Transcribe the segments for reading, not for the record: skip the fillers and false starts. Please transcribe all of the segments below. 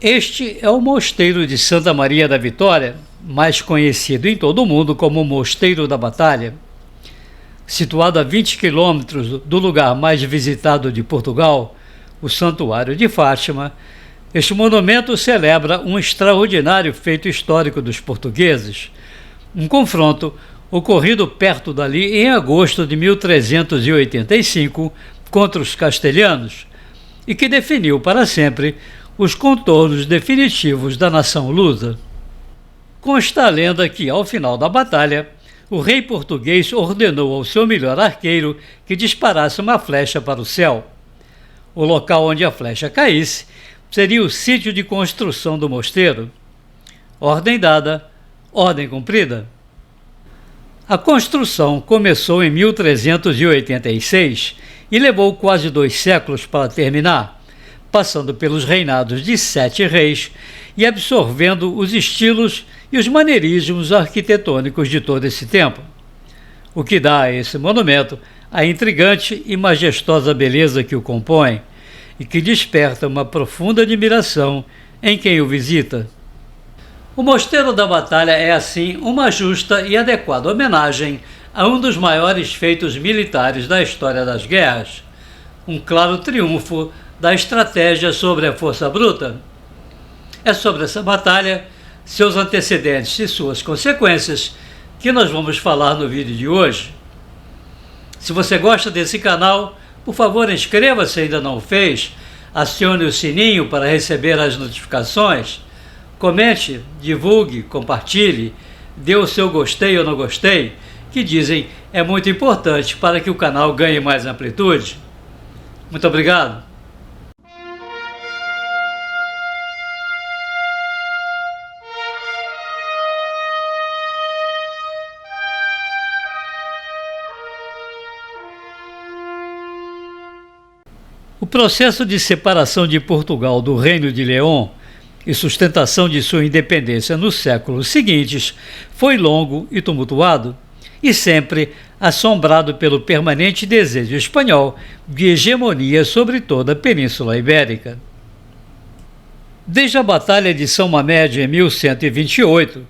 Este é o Mosteiro de Santa Maria da Vitória, mais conhecido em todo o mundo como Mosteiro da Batalha. Situado a 20 quilômetros do lugar mais visitado de Portugal, o Santuário de Fátima, este monumento celebra um extraordinário feito histórico dos portugueses, um confronto ocorrido perto dali em agosto de 1385 contra os castelhanos e que definiu para sempre os contornos definitivos da nação lusa. Consta a lenda que, ao final da batalha, o rei português ordenou ao seu melhor arqueiro que disparasse uma flecha para o céu. O local onde a flecha caísse seria o sítio de construção do mosteiro. Ordem dada, ordem cumprida. A construção começou em 1386 e levou quase 2 séculos para terminar, passando pelos reinados de 7 reis e absorvendo os estilos e os maneirismos arquitetônicos de todo esse tempo, o que dá a esse monumento a intrigante e majestosa beleza que o compõe e que desperta uma profunda admiração em quem o visita. O Mosteiro da Batalha é, assim, uma justa e adequada homenagem a um dos maiores feitos militares da história das guerras, um claro triunfo da estratégia sobre a força bruta. É sobre essa batalha, seus antecedentes e suas consequências que nós vamos falar no vídeo de hoje. Se você gosta desse canal, por favor, inscreva-se se ainda não o fez, acione o sininho para receber as notificações, comente, divulgue, compartilhe, dê o seu gostei ou não gostei, que dizem é muito importante para que o canal ganhe mais amplitude. Muito obrigado. O processo de separação de Portugal do Reino de León e sustentação de sua independência nos séculos seguintes foi longo e tumultuado, e sempre assombrado pelo permanente desejo espanhol de hegemonia sobre toda a Península Ibérica. Desde a Batalha de São Mamede em 1128,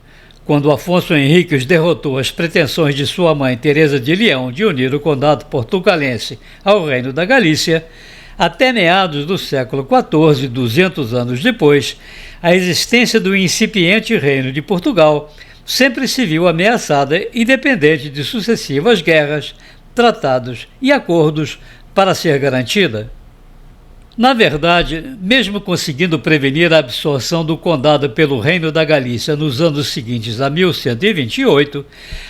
quando Afonso Henriques derrotou as pretensões de sua mãe Teresa de Leão de unir o condado portucalense ao Reino da Galícia, até meados do século XIV, 200 anos depois, a existência do incipiente Reino de Portugal sempre se viu ameaçada, independente de sucessivas guerras, tratados e acordos para ser garantida. Na verdade, mesmo conseguindo prevenir a absorção do condado pelo Reino da Galícia nos anos seguintes a 1128,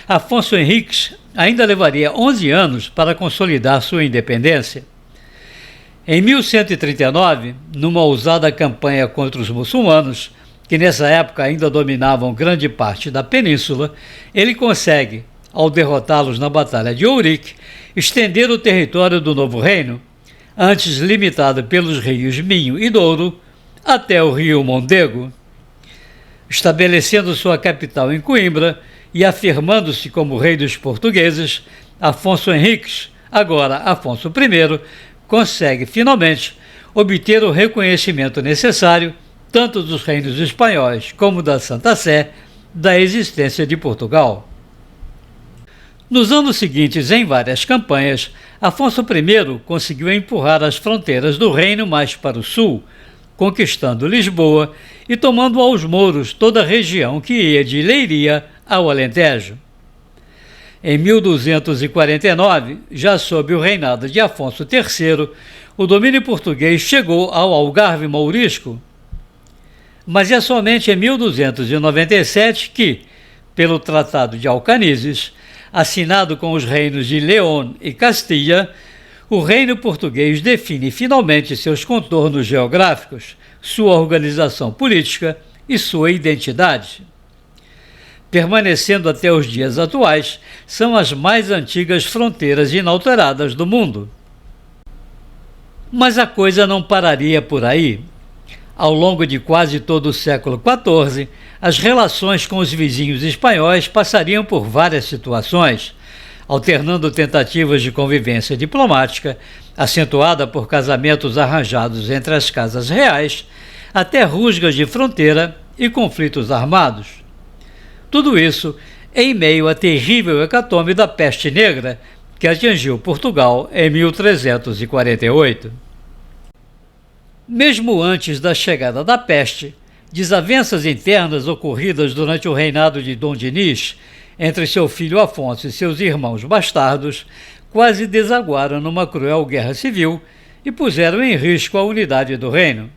Afonso Henriques ainda levaria 11 anos para consolidar sua independência. Em 1139, numa ousada campanha contra os muçulmanos, que nessa época ainda dominavam grande parte da península, ele consegue, ao derrotá-los na Batalha de Ourique, estender o território do novo reino, antes limitado pelos rios Minho e Douro, até o rio Mondego. Estabelecendo sua capital em Coimbra e afirmando-se como rei dos portugueses, Afonso Henriques, agora Afonso I, consegue, finalmente, obter o reconhecimento necessário, tanto dos reinos espanhóis como da Santa Sé, da existência de Portugal. Nos anos seguintes, em várias campanhas, Afonso I conseguiu empurrar as fronteiras do reino mais para o sul, conquistando Lisboa e tomando aos mouros toda a região que ia de Leiria ao Alentejo. Em 1249, já sob o reinado de Afonso III, o domínio português chegou ao Algarve Mourisco. Mas é somente em 1297 que, pelo Tratado de Alcanísio, assinado com os reinos de León e Castilha, o reino português define finalmente seus contornos geográficos, sua organização política e sua identidade. Permanecendo até os dias atuais, são as mais antigas fronteiras inalteradas do mundo. Mas a coisa não pararia por aí. Ao longo de quase todo o século XIV, as relações com os vizinhos espanhóis passariam por várias situações, alternando tentativas de convivência diplomática, acentuada por casamentos arranjados entre as casas reais, até rusgas de fronteira e conflitos armados. Tudo isso em meio à terrível hecatombe da peste negra que atingiu Portugal em 1348. Mesmo antes da chegada da peste, desavenças internas ocorridas durante o reinado de Dom Dinis entre seu filho Afonso e seus irmãos bastardos quase desaguaram numa cruel guerra civil e puseram em risco a unidade do reino.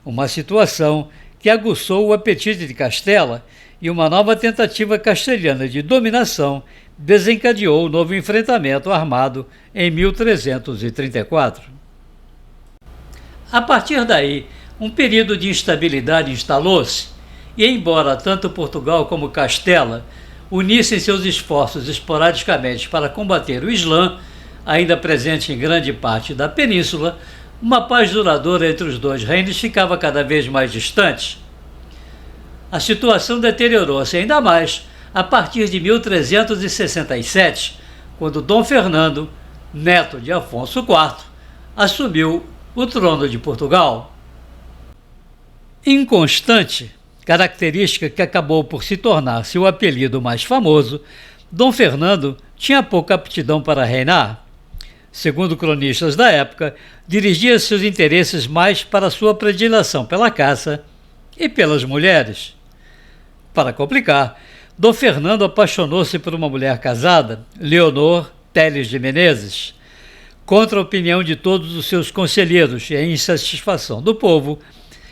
Uma situação que aguçou o apetite de Castela e uma nova tentativa castelhana de dominação desencadeou o novo enfrentamento armado em 1334. A partir daí, um período de instabilidade instalou-se e, embora tanto Portugal como Castela unissem seus esforços esporadicamente para combater o Islã, ainda presente em grande parte da península, uma paz duradoura entre os dois reinos ficava cada vez mais distante. A situação deteriorou-se ainda mais a partir de 1367, quando Dom Fernando, neto de Afonso IV, assumiu o trono de Portugal. Inconstante, característica que acabou por se tornar seu apelido mais famoso, Dom Fernando tinha pouca aptidão para reinar. Segundo cronistas da época, dirigia seus interesses mais para sua predileção pela caça e pelas mulheres. Para complicar, Dom Fernando apaixonou-se por uma mulher casada, Leonor Teles de Menezes. Contra a opinião de todos os seus conselheiros e a insatisfação do povo,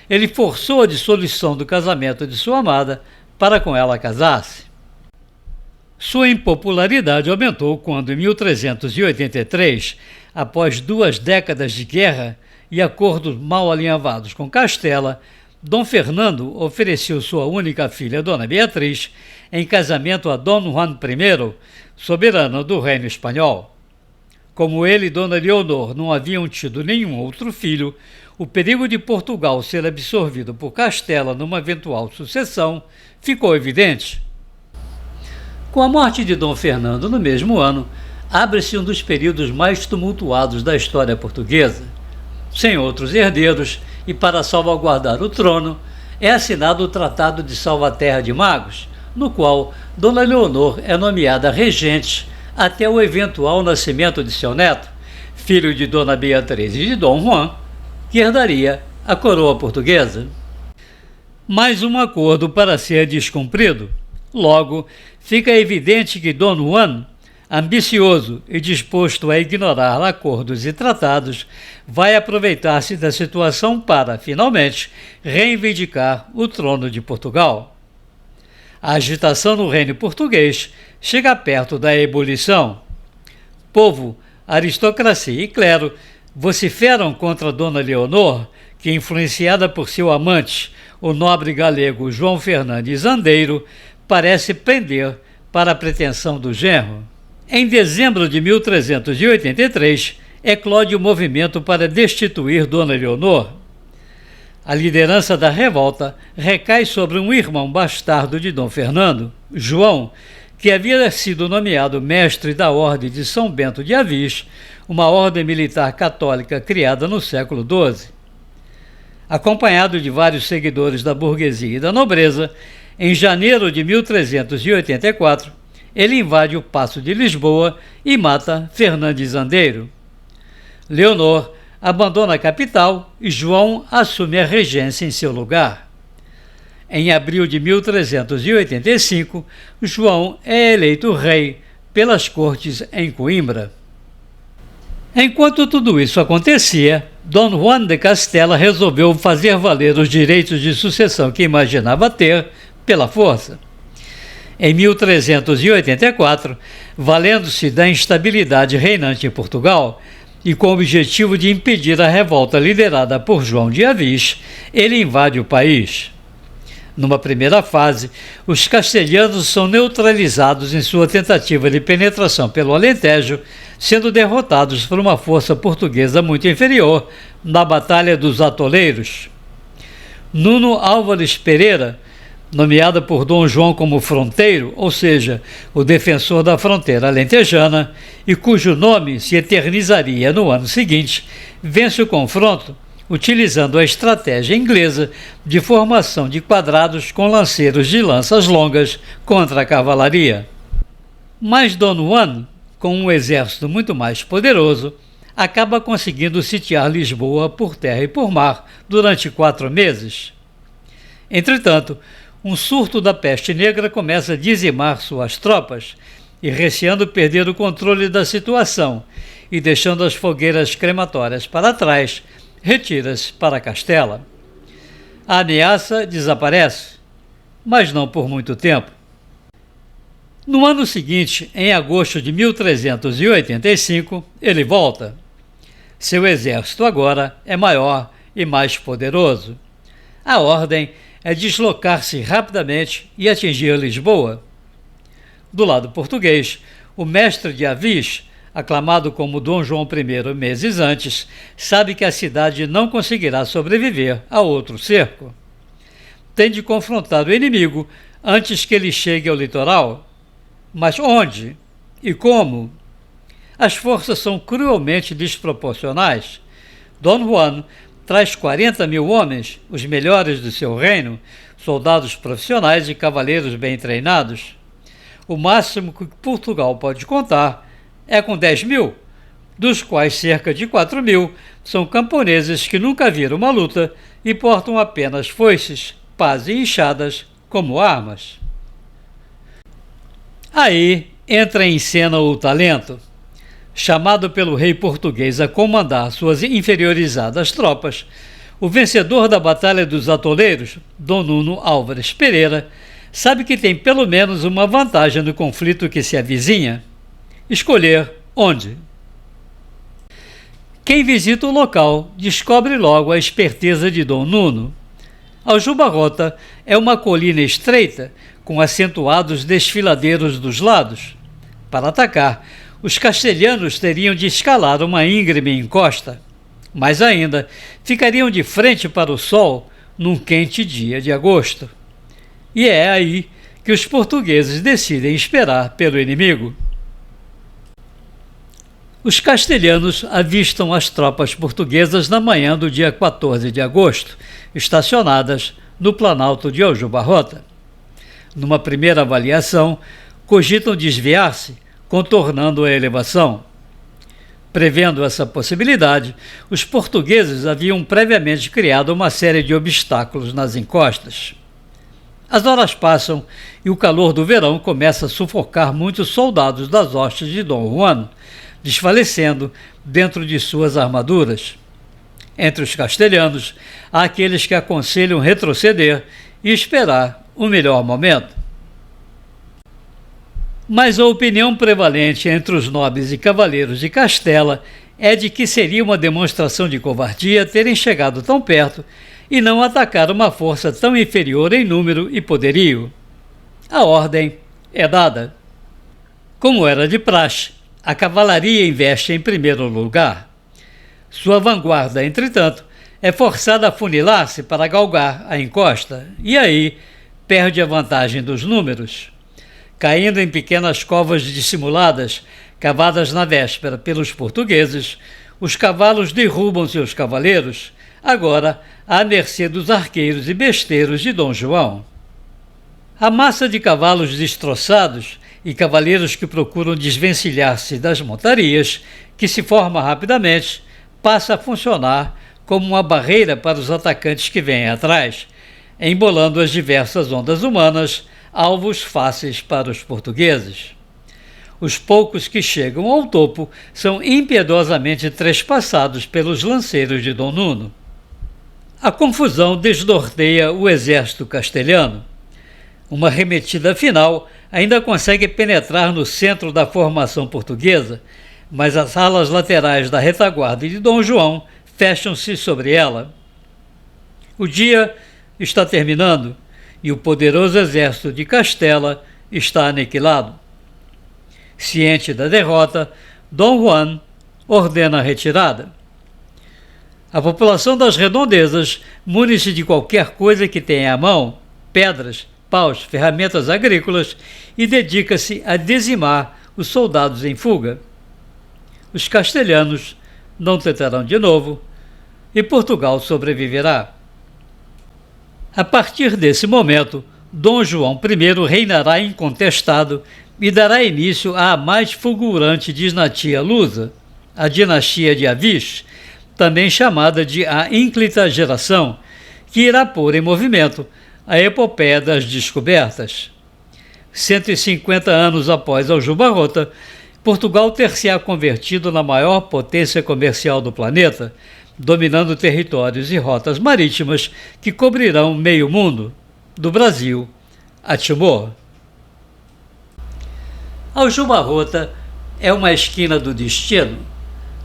ele forçou a dissolução do casamento de sua amada para com ela casar-se. Sua impopularidade aumentou quando, em 1383, após 2 décadas de guerra e acordos mal alinhavados com Castela, Dom Fernando ofereceu sua única filha, Dona Beatriz, em casamento a Dom Juan I, soberano do Reino Espanhol. Como ele e Dona Leonor não haviam tido nenhum outro filho, o perigo de Portugal ser absorvido por Castela numa eventual sucessão ficou evidente. Com a morte de Dom Fernando no mesmo ano, abre-se um dos períodos mais tumultuados da história portuguesa. Sem outros herdeiros e para salvaguardar o trono, é assinado o Tratado de Salvaterra de Magos, no qual Dona Leonor é nomeada regente até o eventual nascimento de seu neto, filho de Dona Beatriz e de Dom Juan, que herdaria a coroa portuguesa. Mais um acordo para ser descumprido. Logo, fica evidente que Dom Juan, ambicioso e disposto a ignorar acordos e tratados, vai aproveitar-se da situação para, finalmente, reivindicar o trono de Portugal. A agitação no reino português chega perto da ebulição. Povo, aristocracia e clero vociferam contra Dona Leonor, que, influenciada por seu amante, o nobre galego João Fernandes Andeiro, parece pender para a pretensão do genro. Em dezembro de 1383, eclode o movimento para destituir Dona Leonor. A liderança da revolta recai sobre um irmão bastardo de Dom Fernando, João, que havia sido nomeado mestre da Ordem de São Bento de Avis, uma ordem militar católica criada no século XII. Acompanhado de vários seguidores da burguesia e da nobreza, em janeiro de 1384, ele invade o Paço de Lisboa e mata Fernandes Andeiro. Leonor abandona a capital e João assume a regência em seu lugar. Em abril de 1385, João é eleito rei pelas cortes em Coimbra. Enquanto tudo isso acontecia, Dom Juan de Castela resolveu fazer valer os direitos de sucessão que imaginava ter pela força. Em 1384, valendo-se da instabilidade reinante em Portugal e com o objetivo de impedir a revolta liderada por João de Avis, ele invade o país. Numa primeira fase, os castelhanos são neutralizados em sua tentativa de penetração pelo Alentejo, sendo derrotados por uma força portuguesa muito inferior na Batalha dos Atoleiros. Nuno Álvares Pereira, nomeado por Dom João como fronteiro, ou seja, o defensor da fronteira alentejana, e cujo nome se eternizaria no ano seguinte, vence o confronto, utilizando a estratégia inglesa de formação de quadrados com lanceiros de lanças longas contra a cavalaria. Mas Don Juan, com um exército muito mais poderoso, acaba conseguindo sitiar Lisboa por terra e por mar durante 4 meses. Entretanto, um surto da peste negra começa a dizimar suas tropas e, receando perder o controle da situação e deixando as fogueiras crematórias para trás, retira-se para Castela. A ameaça desaparece, mas não por muito tempo. No ano seguinte, em agosto de 1385, ele volta. Seu exército agora é maior e mais poderoso. A ordem é deslocar-se rapidamente e atingir Lisboa. Do lado português, o mestre de Avis, aclamado como Dom João I meses antes, sabe que a cidade não conseguirá sobreviver a outro cerco. Tem de confrontar o inimigo antes que ele chegue ao litoral. Mas onde? E como? As forças são cruelmente desproporcionais. Dom Juan traz 40.000 homens, os melhores do seu reino, soldados profissionais e cavaleiros bem treinados. O máximo que Portugal pode contar é com 10.000, dos quais cerca de 4.000 são camponeses que nunca viram uma luta e portam apenas foices, pás e enxadas como armas. Aí entra em cena o talento. Chamado pelo rei português a comandar suas inferiorizadas tropas, o vencedor da Batalha dos Atoleiros, Dom Nuno Álvares Pereira, sabe que tem pelo menos uma vantagem no conflito que se avizinha: escolher onde. Quem visita o local descobre logo a esperteza de Dom Nuno. Aljubarrota é uma colina estreita, com acentuados desfiladeiros dos lados. Para atacar, os castelhanos teriam de escalar uma íngreme encosta. Mais ainda, ficariam de frente para o sol num quente dia de agosto. E é aí que os portugueses decidem esperar pelo inimigo. Os castelhanos avistam as tropas portuguesas na manhã do dia 14 de agosto, estacionadas no Planalto de Aljubarrota. Numa primeira avaliação, cogitam desviar-se, contornando a elevação. Prevendo essa possibilidade, os portugueses haviam previamente criado uma série de obstáculos nas encostas. As horas passam e o calor do verão começa a sufocar muitos soldados das hostes de Dom Juan, desfalecendo dentro de suas armaduras. Entre os castelhanos, há aqueles que aconselham retroceder e esperar o melhor momento. Mas a opinião prevalente entre os nobres e cavaleiros de Castela é de que seria uma demonstração de covardia terem chegado tão perto e não atacar uma força tão inferior em número e poderio. A ordem é dada. Como era de praxe, a cavalaria investe em primeiro lugar. Sua vanguarda, entretanto, é forçada a funilar-se para galgar a encosta, e aí perde a vantagem dos números. Caindo em pequenas covas dissimuladas, cavadas na véspera pelos portugueses, os cavalos derrubam seus cavaleiros, agora à mercê dos arqueiros e besteiros de Dom João. A massa de cavalos destroçados e cavaleiros que procuram desvencilhar-se das montarias, que se forma rapidamente, passa a funcionar como uma barreira para os atacantes que vêm atrás, embolando as diversas ondas humanas, alvos fáceis para os portugueses. Os poucos que chegam ao topo são impiedosamente trespassados pelos lanceiros de Dom Nuno. A confusão desnorteia o exército castelhano. Uma arremetida final ainda consegue penetrar no centro da formação portuguesa, mas as alas laterais da retaguarda de Dom João fecham-se sobre ela. O dia está terminando e o poderoso exército de Castela está aniquilado. Ciente da derrota, Dom Juan ordena a retirada. A população das redondezas mune-se de qualquer coisa que tenha à mão, pedras, paus, ferramentas agrícolas, e dedica-se a dizimar os soldados em fuga. Os castelhanos não tentarão de novo, e Portugal sobreviverá. A partir desse momento, Dom João I reinará incontestado e dará início à mais fulgurante dinastia lusa, a dinastia de Avis, também chamada de a Ínclita Geração, que irá pôr em movimento a epopeia das descobertas. 150 anos após Aljubarrota, Portugal ter-se-á convertido na maior potência comercial do planeta, dominando territórios e rotas marítimas que cobrirão meio mundo, do Brasil a Timor. Aljubarrota é uma esquina do destino.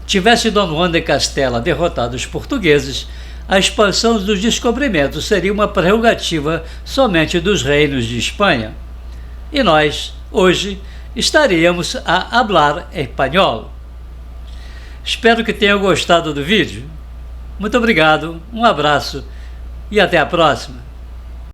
Tivesse Dom Juan de Castela derrotado os portugueses, a expansão dos descobrimentos seria uma prerrogativa somente dos reinos de Espanha. E nós, hoje, estaríamos a hablar espanhol. Espero que tenham gostado do vídeo. Muito obrigado, um abraço e até a próxima.